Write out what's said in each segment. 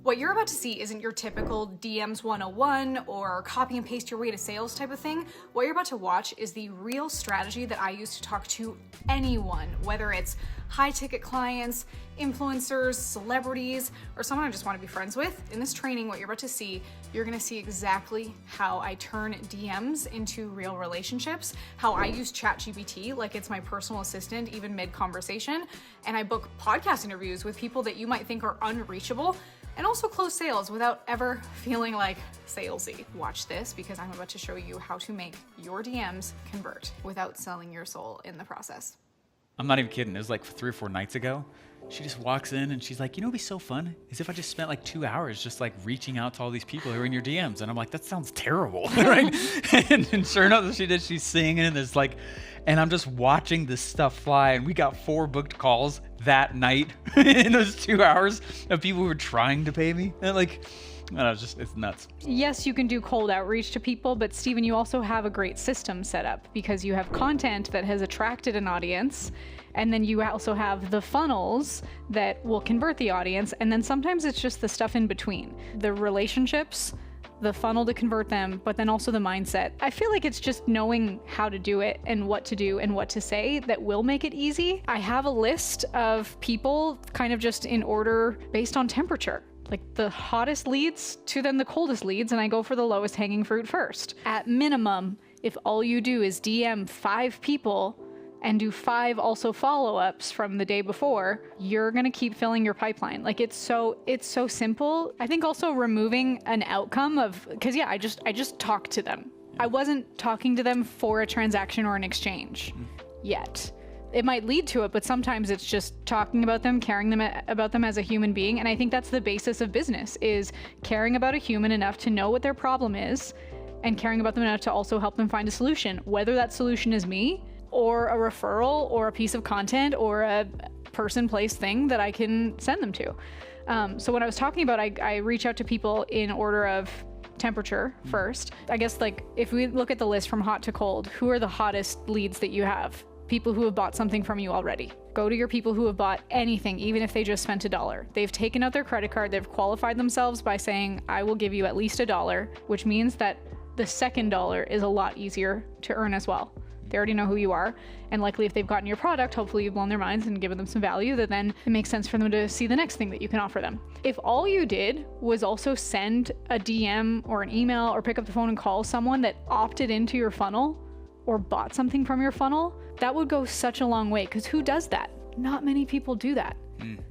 What you're about to see isn't your typical DMs 101 or copy and paste your way to sales type of thing. What you're about to watch is the real strategy that I use to talk to anyone, whether it's high ticket clients, influencers, celebrities, or someone I just want to be friends with. In this training, what you're about to see, you're going to see exactly how I turn DMs into real relationships, how I use ChatGPT like it's my personal assistant, even mid-conversation, and I book podcast interviews with people that you might think are unreachable, and also close sales without ever feeling like salesy. Watch this because I'm about to show you how to make your DMs convert without selling your soul in the process. I'm not even kidding. It was like 3 or 4 nights ago. She just walks in and she's like, you know what'd be so fun? Is if I just spent like 2 hours just like reaching out to all these people who are in your DMs. And I'm like, that sounds terrible, right? and sure enough, she did. She's singing and there's like, and I'm just watching this stuff fly. And we got 4 booked calls that night in those 2 hours of people who were trying to pay me. And like, I don't know, it's nuts. Yes, you can do cold outreach to people, but Stephen, you also have a great system set up because you have content that has attracted an audience, and then you also have the funnels that will convert the audience, and then sometimes it's just the stuff in between. The relationships, the funnel to convert them, but then also the mindset. I feel like it's just knowing how to do it and what to do and what to say that will make it easy. I have a list of people kind of just in order based on temperature. Like the hottest leads to then the coldest leads, and I go for the lowest hanging fruit first. At minimum, if all you do is DM 5 people and do 5 also follow-ups from the day before, you're gonna keep filling your pipeline. Like it's so simple. I think also removing an outcome of, because yeah, I just talked to them. I wasn't talking to them for a transaction or an exchange yet. It might lead to it, but sometimes it's just talking about them, caring about them as a human being. And I think that's the basis of business, is caring about a human enough to know what their problem is and caring about them enough to also help them find a solution, whether that solution is me or a referral or a piece of content or a person, place, thing that I can send them to. So when I was talking about, I reach out to people in order of temperature first. I guess like if we look at the list from hot to cold, who are the hottest leads that you have? People who have bought something from you already. Go to your people who have bought anything, even if they just spent $1. They've taken out their credit card, they've qualified themselves by saying, I will give you at least $1, which means that the second $1 is a lot easier to earn as well. They already know who you are, and likely if they've gotten your product, hopefully you've blown their minds and given them some value, that then it makes sense for them to see the next thing that you can offer them. If all you did was also send a DM or an email or pick up the phone and call someone that opted into your funnel or bought something from your funnel, that would go such a long way, because who does that? Not many people do that.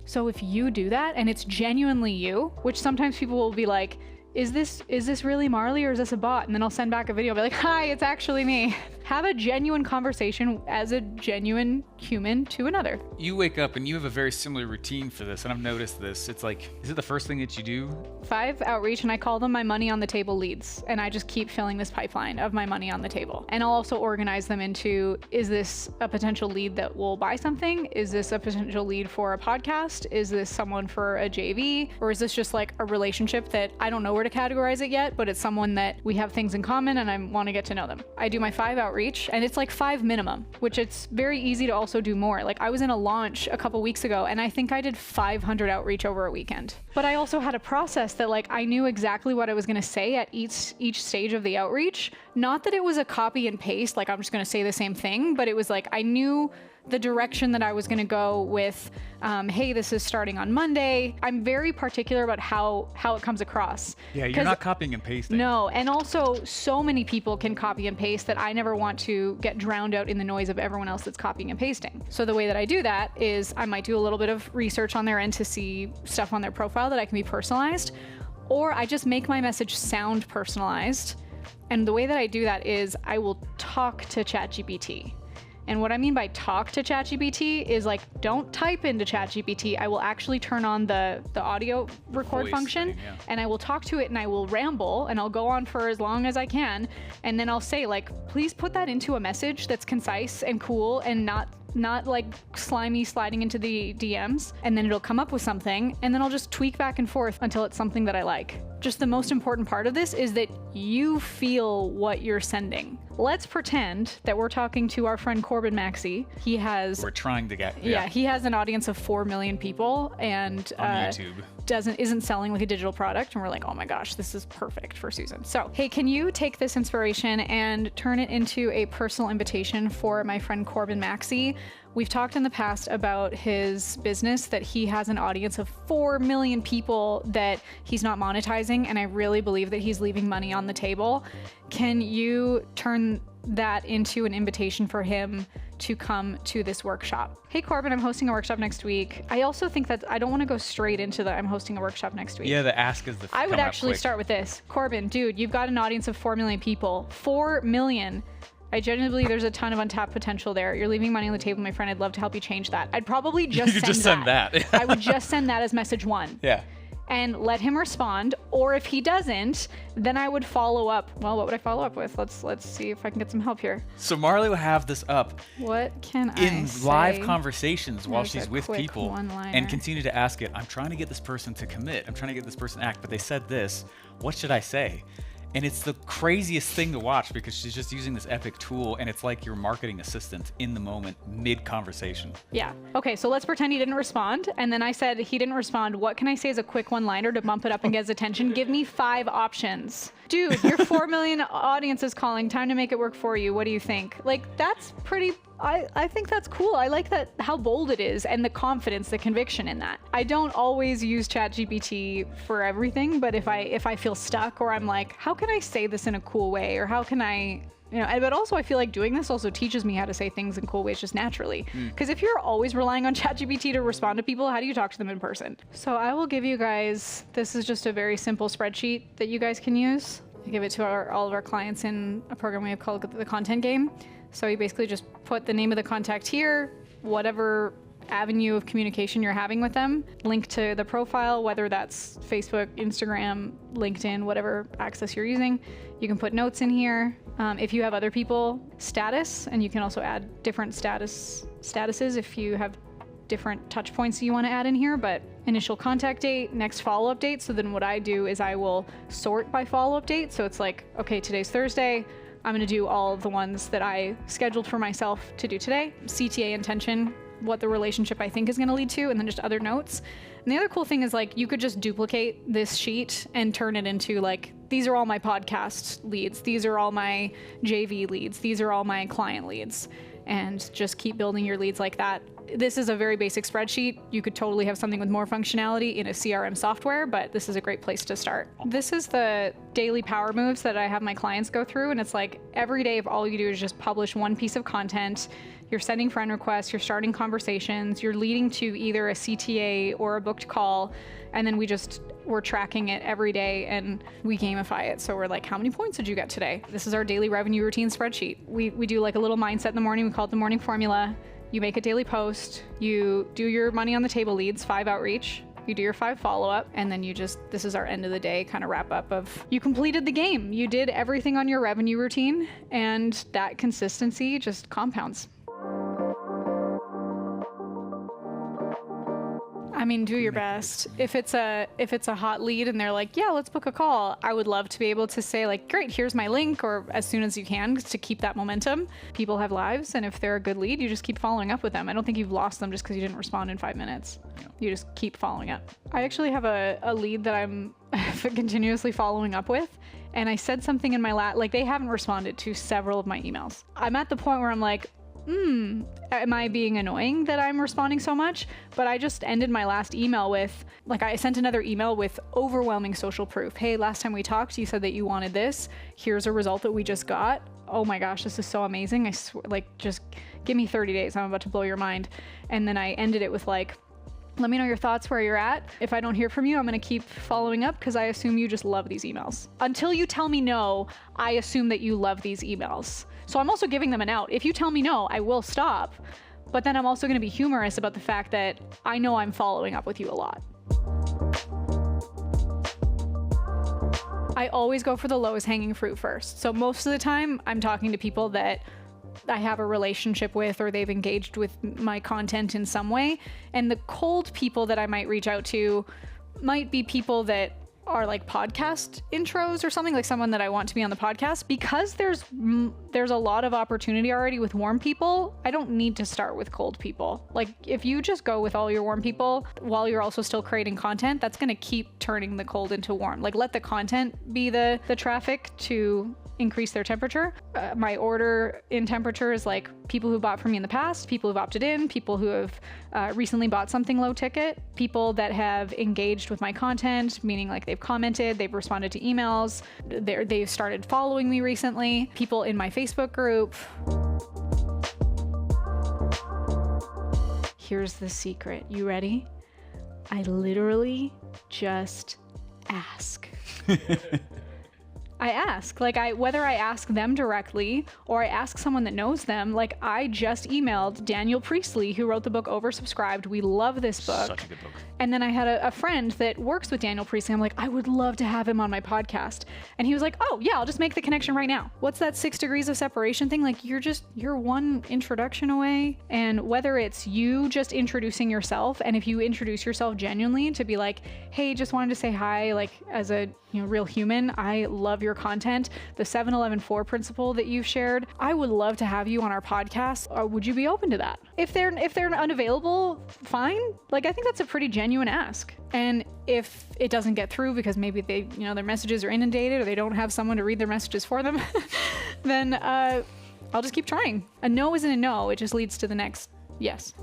So if you do that and it's genuinely you, which sometimes people will be like, is this really Marley or is this a bot? And then I'll send back a video, I'll be like, hi, it's actually me. Have a genuine conversation as a genuine human to another. You wake up and you have a very similar routine for this, and I've noticed this. It's like, is it the first thing that you do? 5 outreach, and I call them my money on the table leads. And I just keep filling this pipeline of my money on the table. And I'll also organize them into, is this a potential lead that will buy something? Is this a potential lead for a podcast? Is this someone for a JV? Or is this just like a relationship that I don't know where to categorize it yet, but it's someone that we have things in common and I want to get to know them. I do my 5 outreach, and it's like 5 minimum, which it's very easy to also do more. Like I was in a launch a couple weeks ago and I think I did 500 outreach over a weekend. But I also had a process that like I knew exactly what I was going to say at each stage of the outreach. Not that it was a copy and paste, like I'm just going to say the same thing, but it was like I knew the direction that I was going to go with, hey, this is starting on Monday. I'm very particular about how it comes across. Yeah, you're not copying and pasting. No, and also so many people can copy and paste that I never want to get drowned out in the noise of everyone else that's copying and pasting. So the way that I do that is I might do a little bit of research on their end to see stuff on their profile that I can be personalized, or I just make my message sound personalized. And the way that I do that is I will talk to ChatGPT. And what I mean by talk to ChatGPT is like, don't type into ChatGPT. I will actually turn on the audio record function, yeah. And I will talk to it and I will ramble and I'll go on for as long as I can. And then I'll say like, please put that into a message that's concise and cool and not like slimy sliding into the DMs. And then it'll come up with something and then I'll just tweak back and forth until it's something that I like. just the most important part of this is that you feel what you're sending. Let's pretend that we're talking to our friend Corbin Maxey. He has... We're trying to get... Yeah, he has an audience of 4 million people and... on YouTube. Isn't selling like a digital product, and we're like, oh my gosh, this is perfect for Susan. So, hey, can you take this inspiration and turn it into a personal invitation for my friend Corbin Maxey? We've talked in the past about his business, that he has an audience of 4 million people that he's not monetizing, and I really believe that he's leaving money on the table. Can you turn that into an invitation for him to come to this workshop? Hey Corbin, I'm hosting a workshop next week. I also think that I don't want to go straight into the I'm hosting a workshop next week. Yeah, the ask is the I would actually start with this. Corbin, dude, you've got an audience of 4 million people. 4 million. I genuinely believe there's a ton of untapped potential there. You're leaving money on the table, my friend. I'd love to help you change that. I'd probably just send that. I would just send that as message 1. Yeah. And let him respond. Or if he doesn't, then I would follow up. Well, what would I follow up with? Let's see if I can get some help here. So Marley will have this up What can I in say? live conversations while There's she's a with quick people one-liner. and continue to ask it. I'm trying to get this person to commit. I'm trying to get this person to act, but they said this. What should I say? And it's the craziest thing to watch because she's just using this epic tool, and it's like your marketing assistant in the moment, mid-conversation. Yeah. Okay, so let's pretend he didn't respond. And then I said he didn't respond. What can I say as a quick one-liner to bump it up and get his attention? Give me 5 options. Dude, your 4 million audience is calling. Time to make it work for you. What do you think? Like, that's pretty... I think that's cool. I like that, how bold it is, and the confidence, the conviction in that. I don't always use ChatGPT for everything, but if I feel stuck, or I'm like, how can I say this in a cool way, or how can I, but also I feel like doing this also teaches me how to say things in cool ways just naturally. Because if you're always relying on ChatGPT to respond to people, how do you talk to them in person? So I will give you guys, this is just a very simple spreadsheet that you guys can use. I give it to all of our clients in a program we have called the Content Game. So you basically just put the name of the contact here, whatever avenue of communication you're having with them, link to the profile, whether that's Facebook, Instagram, LinkedIn, whatever access you're using. You can put notes in here. If you have other people, status, and you can also add different statuses if you have different touch points you want to add in here, but initial contact date, next follow-up date. So then what I do is I will sort by follow-up date. So it's like, okay, today's Thursday. I'm going to do all of the ones that I scheduled for myself to do today. CTA intention, what the relationship I think is going to lead to, and then just other notes. And the other cool thing is, like, you could just duplicate this sheet and turn it into, like, these are all my podcast leads. These are all my JV leads. These are all my client leads. And just keep building your leads like that. This is a very basic spreadsheet. You could totally have something with more functionality in a CRM software, but this is a great place to start. This is the daily power moves that I have my clients go through, and it's like every day if all you do is just publish one piece of content, you're sending friend requests, you're starting conversations, you're leading to either a CTA or a booked call, and then we're tracking it every day and we gamify it. So we're like, how many points did you get today? This is our daily revenue routine spreadsheet. We do like a little mindset in the morning. We call it the morning formula. You make a daily post, you do your money on the table leads, 5 outreach, you do your 5 follow-up, and then this is our end of the day kind of wrap up of you completed the game. You did everything on your revenue routine, and that consistency just compounds. I mean, do your best. If it's a hot lead and they're like, yeah, let's book a call, I would love to be able to say, like, great, here's my link, or as soon as you can, to keep that momentum. People have lives, and if they're a good lead, you just keep following up with them. I don't think you've lost them just because you didn't respond in 5 minutes. Yeah. You just keep following up. I actually have a lead that I'm continuously following up with, and I said something in my like, they haven't responded to several of my emails. I'm at the point where I'm like, am I being annoying that I'm responding so much? But I just ended my last email with, like, I sent another email with overwhelming social proof. Hey, last time we talked, you said that you wanted this. Here's a result that we just got. Oh my gosh, this is so amazing. I swear, like, just give me 30 days. I'm about to blow your mind. And then I ended it with, like, let me know your thoughts, where you're at. If I don't hear from you, I'm going to keep following up because I assume you just love these emails. Until you tell me no, I assume that you love these emails. So I'm also giving them an out. If you tell me no, I will stop. But then I'm also going to be humorous about the fact that I know I'm following up with you a lot. I always go for the lowest hanging fruit first. So most of the time, I'm talking to people that I have a relationship with, or they've engaged with my content in some way. And the cold people that I might reach out to might be people that are like podcast intros or something, like someone that I want to be on the podcast, because there's a lot of opportunity already with warm people. I don't need to start with cold people. Like if you just go with all your warm people while you're also still creating content, that's going to keep turning the cold into warm. Like let the content be the traffic to increase their temperature. My order in temperature is like people who bought from me in the past, people who've opted in, people who have recently bought something low ticket, people that have engaged with my content, meaning like they've commented, they've responded to emails, they've started following me recently, people in my Facebook group. Here's the secret. You ready? I literally just ask. I ask, like whether I ask them directly or I ask someone that knows them. Like I just emailed Daniel Priestley, who wrote the book Oversubscribed. We love this book. Such a good book. And then I had a friend that works with Daniel Priestley. I'm like, I would love to have him on my podcast. And he was like, oh yeah, I'll just make the connection right now. What's that 6 degrees of separation thing? Like you're one introduction away. And whether it's you just introducing yourself, and if you introduce yourself genuinely to be like, hey, just wanted to say hi, like as a real human, I love your content. The 7-11-4 principle that you've shared, I would love to have you on our podcast. Or would you be open to that? If they're unavailable, fine. Like I think that's a pretty genuine ask. And if it doesn't get through because maybe they, their messages are inundated or they don't have someone to read their messages for them, then I'll just keep trying. A no isn't a no. It just leads to the next yes.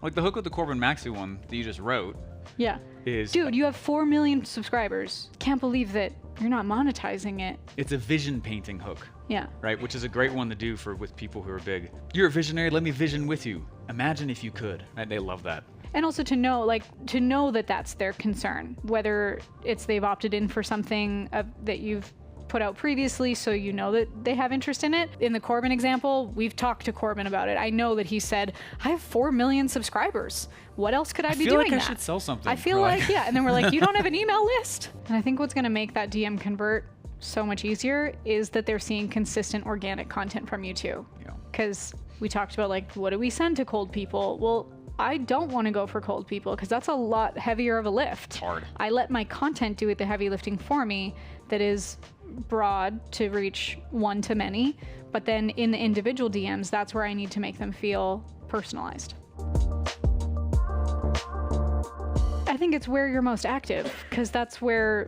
Like the hook with the Corbin Maxey one that you just wrote. Yeah. Dude, you have 4 million subscribers. Can't believe that you're not monetizing it. It's a vision painting hook. Yeah. Right, which is a great one to do with people who are big. You're a visionary, let me vision with you. Imagine if you could. Right? They love that. And also to know that that's their concern, whether it's they've opted in for something that you've put out previously, so you know that they have interest in it. In the Corbin example, we've talked to Corbin about it. I know that he said, I have 4 million subscribers. What else could I be doing? I feel like I should sell something. I feel like, yeah. And then we're like, you don't have an email list? And I think what's going to make that DM convert so much easier is that they're seeing consistent organic content from you too. Because we talked about like, what do we send to cold people? Well, I don't want to go for cold people because that's a lot heavier of a lift. It's hard. I let my content do the heavy lifting for me that is broad to reach one to many. But then in the individual DMs, that's where I need to make them feel personalized. I think it's where you're most active because that's where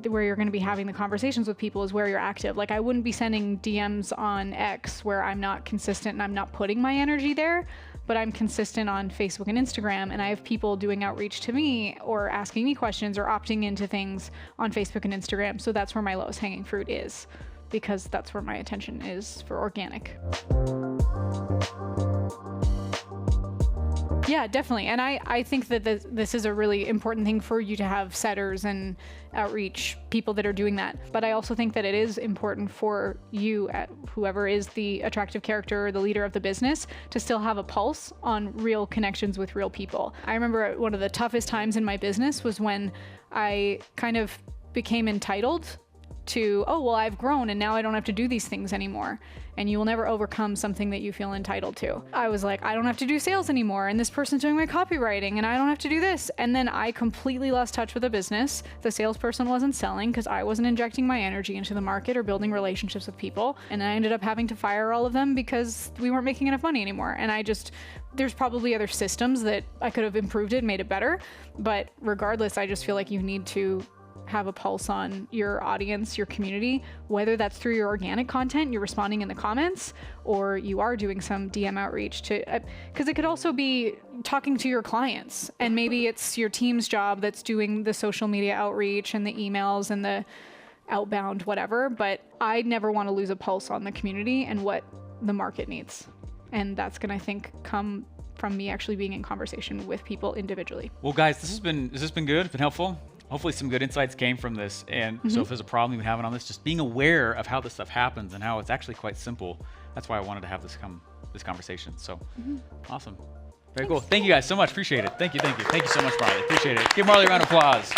you're going to be having the conversations with people is where you're active. Like I wouldn't be sending DMs on X where I'm not consistent and I'm not putting my energy there, but I'm consistent on Facebook and Instagram, and I have people doing outreach to me or asking me questions or opting into things on Facebook and Instagram. So that's where my lowest hanging fruit is, because that's where my attention is for organic. Yeah, definitely. And I think that this is a really important thing for you to have setters and outreach people that are doing that. But I also think that it is important for you, whoever is the attractive character or the leader of the business, to still have a pulse on real connections with real people. I remember one of the toughest times in my business was when I kind of became entitled to, oh, well, I've grown and now I don't have to do these things anymore. And you will never overcome something that you feel entitled to. I was like, I don't have to do sales anymore, and this person's doing my copywriting, and I don't have to do this. And then I completely lost touch with the business. The salesperson wasn't selling because I wasn't injecting my energy into the market or building relationships with people. And I ended up having to fire all of them because we weren't making enough money anymore. And there's probably other systems that I could have improved it, made it better. But regardless, I just feel like you need to have a pulse on your audience, your community, whether that's through your organic content, you're responding in the comments, or you are doing some DM outreach to, because it could also be talking to your clients, and maybe it's your team's job that's doing the social media outreach and the emails and the outbound, whatever. But I never want to lose a pulse on the community and what the market needs. And that's going to, I think, come from me actually being in conversation with people individually. Well, guys, has this been good? Been helpful? Hopefully some good insights came from this. And so if there's a problem you've been having on this, just being aware of how this stuff happens and how it's actually quite simple. That's why I wanted to have this conversation. So awesome. Very cool. Thank you guys so much. Appreciate it. Thank you. Thank you so much, Marley. Appreciate it. Give Marley a round of applause.